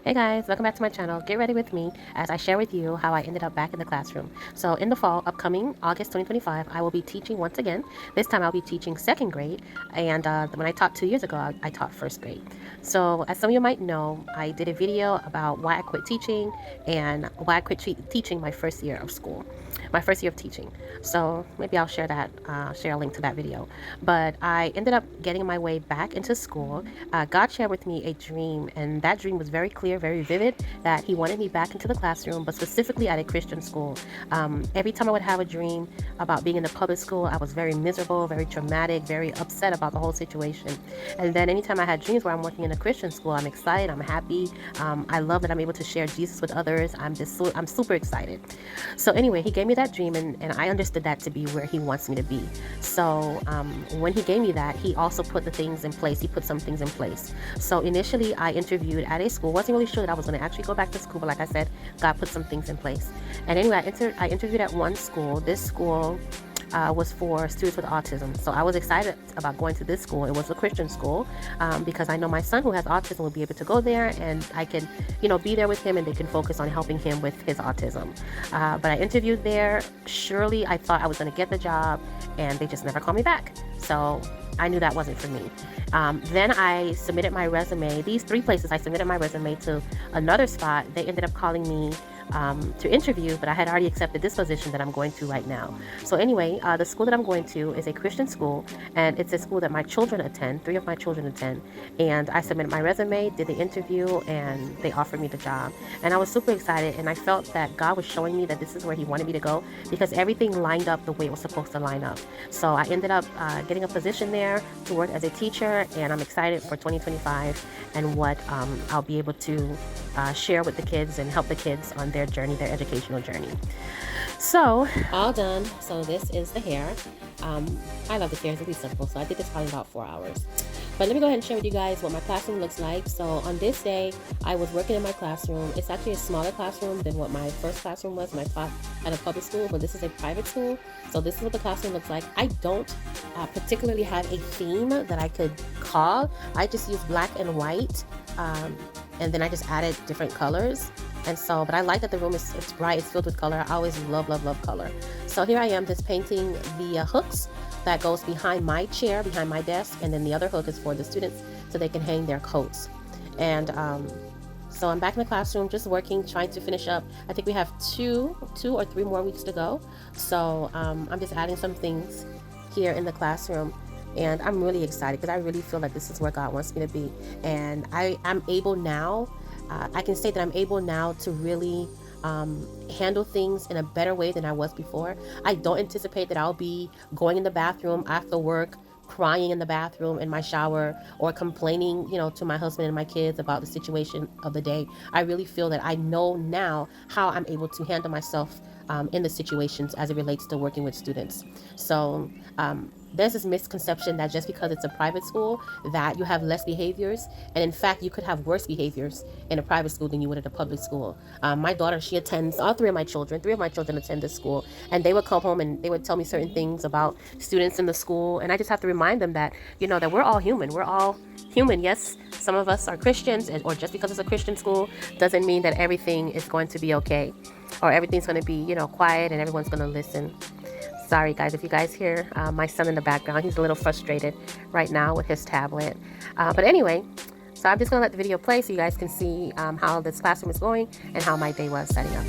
Hey guys, welcome back to my channel. Get ready with me as I share with you how I ended up back in the classroom. So in the fall, upcoming August 2025, I will be teaching once again. This time I'll be teaching second grade, and when I taught 2 years ago, I taught first grade. So as some of you might know, I did a video about why I quit teaching and why I quit teaching my first year of school, my first year of teaching. So maybe I'll share that, share a link to that video. But I ended up getting my way back into school. God shared with me a dream, and that dream was very clear, very vivid, that He wanted me back into the classroom, but specifically at a Christian school. Every time I would have a dream about being in the public school, I was very miserable, very traumatic, very upset about the whole situation. And then anytime I had dreams where I'm working in a Christian school, I'm excited, I'm happy. I love that I'm able to share Jesus with others. I'm super excited. So anyway, He gave me that dream, and I understood that to be where He wants me to be. So when He gave me that, He also put the things in place. He put some things in place. So initially, I interviewed at a school. Wasn't really sure that I was going to actually go back to school, but like I said, God put some things in place. And anyway, I interviewed at one school. This school was for students with autism. So I was excited about going to this school. It was a Christian school because I know my son who has autism will be able to go there, and I can, be there with him, and they can focus on helping him with his autism. But I interviewed there. Surely I thought I was going to get the job, and they just never called me back. So I knew that wasn't for me. Then I submitted my resume. These 3 places I submitted my resume to another spot. They ended up calling me to interview, but I had already accepted this position that I'm going to right now. So anyway, the school that I'm going to is a Christian school, and it's a school that my children attend. 3 of my children attend. And I submitted my resume, did the interview, and they offered me the job. And I was super excited, and I felt that God was showing me that this is where He wanted me to go, because everything lined up the way it was supposed to line up. So I ended up getting a position there to work as a teacher, and I'm excited for 2025 and what I'll be able to share with the kids and help the kids on their journey, their educational journey. So all done. So this is the hair. I love the hair. It's really simple. So I did this probably about 4 hours. But let me go ahead and share with you guys what my classroom looks like. So on this day, I was working in my classroom. It's actually a smaller classroom than what my first classroom was when I taught at a public school, but this is a private school. So this is what the classroom looks like. I don't particularly have a theme that I could call. I just use black and white, and then I just added different colors. And so, but I like that the room is bright, it's filled with color. I always love color. So here I am just painting the hooks that goes behind my chair, behind my desk, and then the other hook is for the students so they can hang their coats. And so I'm back in the classroom, just working, trying to finish up. I think we have two or three more weeks to go. So I'm just adding some things here in the classroom. And I'm really excited because I really feel like this is where God wants me to be. And I'm able now, I can say that I'm able now to really handle things in a better way than I was before. I don't anticipate that I'll be going in the bathroom after work, crying in the bathroom in my shower, or complaining, to my husband and my kids about the situation of the day. I really feel that I know now how I'm able to handle myself in the situations as it relates to working with students. So there's this misconception that just because it's a private school that you have less behaviors, and in fact you could have worse behaviors in a private school than you would at a public school. My daughter, she attends, all 3 of my children attend this school, and they would come home and they would tell me certain things about students in the school, and I just have to remind them that that we're all human. Yes, some of us are Christians, or just because it's a Christian school doesn't mean that everything is going to be okay, or everything's going to be quiet and everyone's going to listen. Sorry guys, if you guys hear my son in the background, he's a little frustrated right now with his tablet. But anyway, so I'm just going to let the video play so you guys can see how this classroom is going and how my day was setting up.